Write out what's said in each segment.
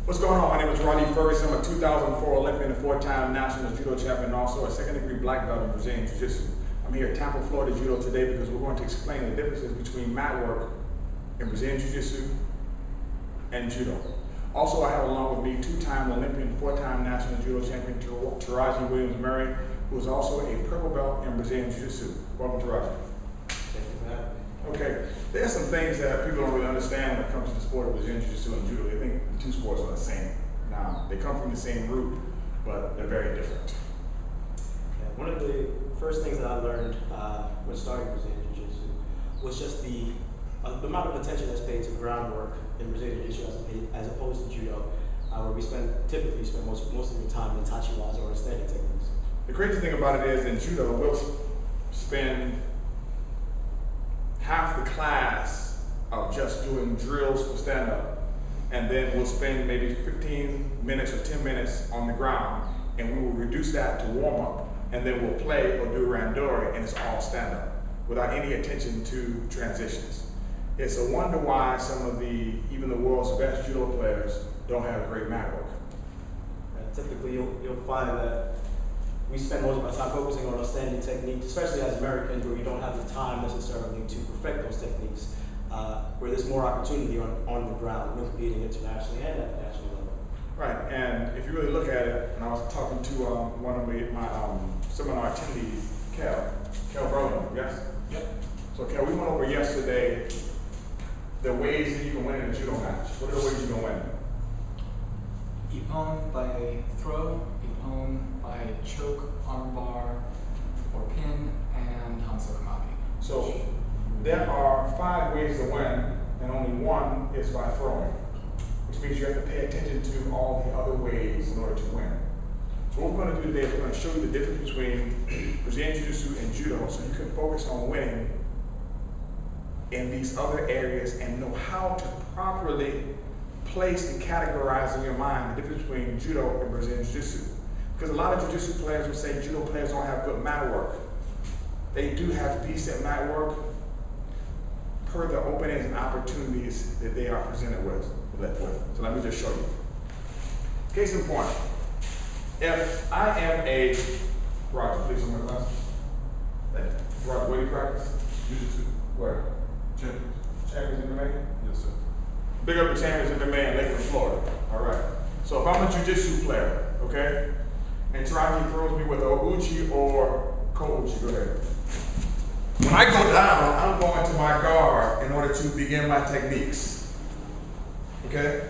What's going on? My name is Ronnie Ferguson. I'm a 2004 Olympian and 4-time national judo champion and also a second-degree black belt in Brazilian Jiu-Jitsu. I'm here at Tampa, Florida Judo today because we're going to explain the differences between mat work in Brazilian Jiu-Jitsu and judo. Also, I have along with me 2-time Olympian, 4-time national judo champion Taraji Williams-Murray, who is also a purple belt in Brazilian Jiu-Jitsu. Welcome, Taraji. Thank you for having me. Okay, there are some things that people don't really understand when it comes to the sport of Brazilian Jiu-Jitsu and judo. They think the two sports are the same. Now, they come from the same root, but they're very different. Yeah, one of the first things that I learned when starting Brazilian Jiu-Jitsu was just the amount of attention that's paid to groundwork in Brazilian Jiu-Jitsu as opposed to judo, where we typically spend most of the time in tachiwaza or standing techniques. The crazy thing about it is in judo, we'll spend half the class of just doing drills for stand-up, and then we'll spend maybe 15 minutes or 10 minutes on the ground, and we will reduce that to warm-up, and then we'll play or do randori, and it's all stand-up without any attention to transitions. It's a wonder why some of even the world's best judo players don't have great mat work. Typically, you'll find that we spend most of our time focusing on our standing techniques, especially as Americans, where we don't have the time necessarily to perfect those techniques, where there's more opportunity on the ground when competing internationally and at the national level. Right, and if you really look at it, and I was talking to one of my seminar attendees, Kel Berlin, yes? Yep. So Kel, we went over yesterday the ways that you can win in a judo match. What are the ways you can win? Ippon by throw, Ippon by choke, armbar, or pin, and Hanso Kamabi. So there are 5 ways to win, and only one is by throwing, which means you have to pay attention to all the other ways in order to win. So what we're going to do today is we're going to show you the difference between Brazilian Jiu-Jitsu and judo so you can focus on winning in these other areas and know how to properly place and categorize in your mind the difference between judo and Brazilian Jiu-Jitsu. Because a lot of Jiu-Jitsu players will say judo players don't have good mat work. They do have decent mat work per the openings and opportunities that they are presented with. So let me just show you. Case in point, if I am a, Roger, please on my class. Roger, where do you practice? Jiu-Jitsu. Where? Champions in MMA? Yes, sir. Big up the champions in MMA in Lakeland, Florida. All right. So if I'm a jiu-jitsu player, okay, and Taraji throws me with a uchi or ko-uchi, go ahead. When I go down, I'm going to my guard in order to begin my techniques. Okay?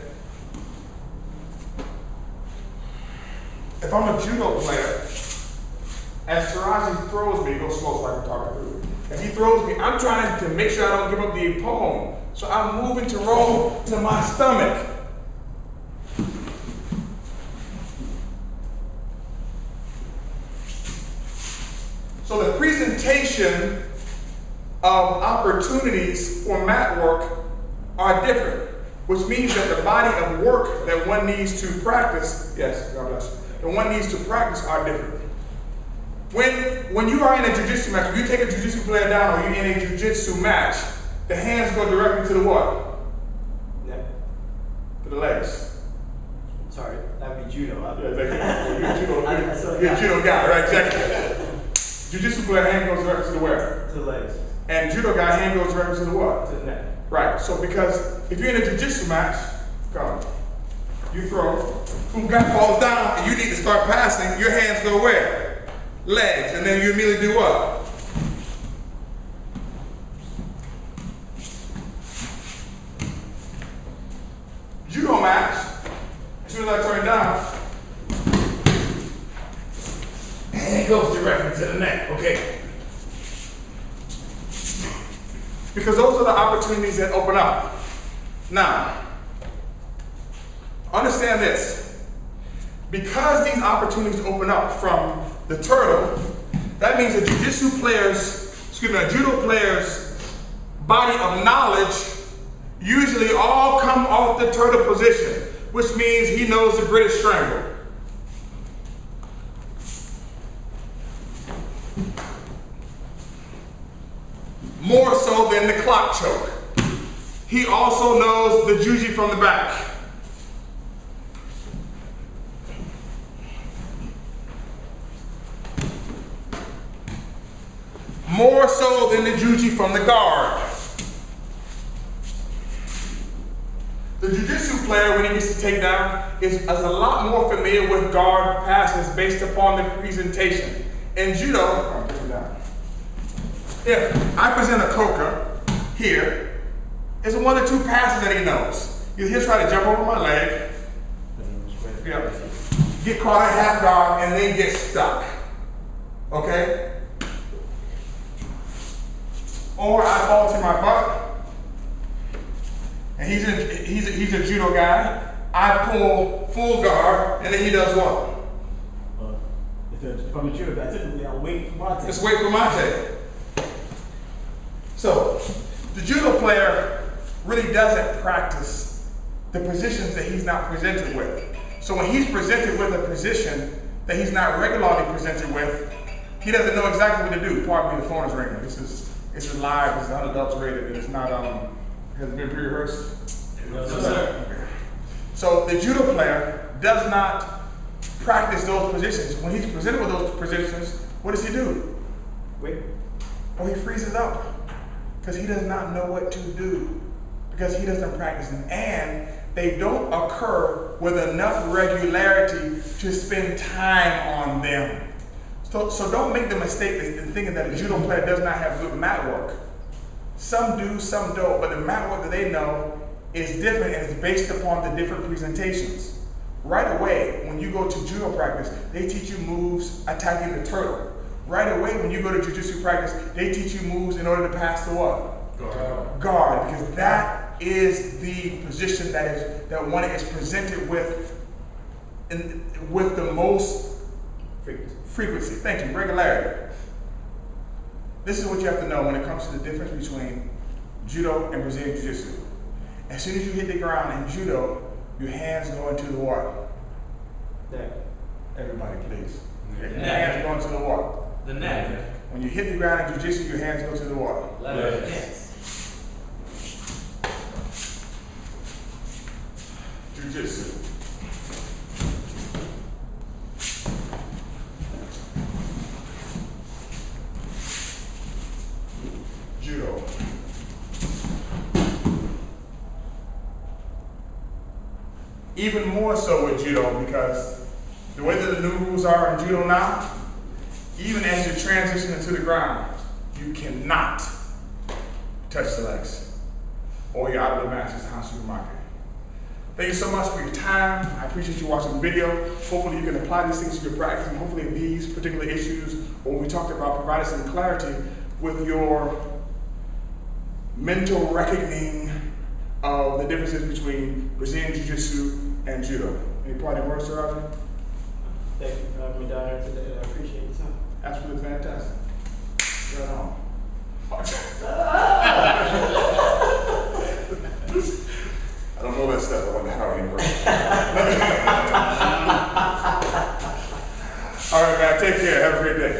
If I'm a judo player, as Taraji throws me, go slow so I can talk it through. As he throws me, I'm trying to make sure I don't give up the ippon. So I'm moving to roll to my stomach. So the presentation of opportunities for mat work are different, which means that the body of work that one needs to practice, yes, God bless you, that one needs to practice are different. When you are in a jiu-jitsu match, if you take a jiu-jitsu player down or you're in a jiu-jitsu match, the hands go directly to the what? Neck. To the legs. Sorry, that would be judo. You're a judo guy, right? Exactly. Jiu-jitsu player hand goes directly to the where? To the legs. And judo guy hand goes directly to the what? To the neck. Right, so because if you're in a jiu-jitsu match, come, you throw, who guy falls down and you need to start passing, your hands go where? Legs, and then you immediately do what? Judo match, as soon as I turn down, and it goes directly to the neck, okay? Because those are the opportunities that open up. Now, understand this. Because these opportunities open up from the turtle, that means that a judo player's body of knowledge usually all come off the turtle position, which means he knows the British Strangle. More so than the clock choke. He also knows the juji from the back. more so than the Juji from the guard. The Jiu-Jitsu player, when he gets to take down, is a lot more familiar with guard passes based upon the presentation. In Judo, if I present a koka here, it's one or two passes that he knows. He'll try to jump over my leg, get caught in half guard, and then get stuck. Okay? Or I fall to my butt, and he's a judo guy. I pull full guard, and then he does what? If I'm a judo guy, typically I'll wait for my take. Just wait for my take. So, the judo player really doesn't practice the positions that he's not presented with. So when he's presented with a position that he's not regularly presented with, he doesn't know exactly what to do. Pardon me, the phone is ringing. This is live, it's unadulterated, and it's not, has it been pre-rehearsed? No, sir. Okay. So the judo player does not practice those positions. When he's presented with those positions, what does he do? Wait. Oh, he freezes up because he does not know what to do because he doesn't practice them. And they don't occur with enough regularity to spend time on them. So don't make the mistake of thinking that a judo player does not have good mat work. Some do, some don't, but the mat work that they know is different and it's based upon the different presentations. Right away, when you go to judo practice, they teach you moves attacking the turtle. Right away, when you go to jiu-jitsu practice, they teach you moves in order to pass the what? Guard, because that is the position that one is presented with the most frequency. Thank you, regularity. This is what you have to know when it comes to the difference between judo and Brazilian jiu-jitsu. As soon as you hit the ground in judo, your hands go into the what? Neck. Everybody, please. Your Neck. hands go into the what? The neck. When you hit the ground in jiu-jitsu, your hands go to the what? Legs. Jiu-jitsu. Judo. Even more so with judo because the way that the new rules are in judo now, even as you transition into the ground, you cannot touch the legs or you're out of the Masters House Supermarket. Thank you so much for your time. I appreciate you watching the video. Hopefully you can apply these things to your practice and hopefully these particular issues, or what we talked about, provided some clarity with your mental reckoning of the differences between Brazilian Jiu-Jitsu and Judo. Any parting words, Sir Roger? Thank you for having me down here today. I appreciate your time. Absolutely fantastic. Right on. I don't know that stuff. I wonder how he works. All right, man. Take care. Have a great day.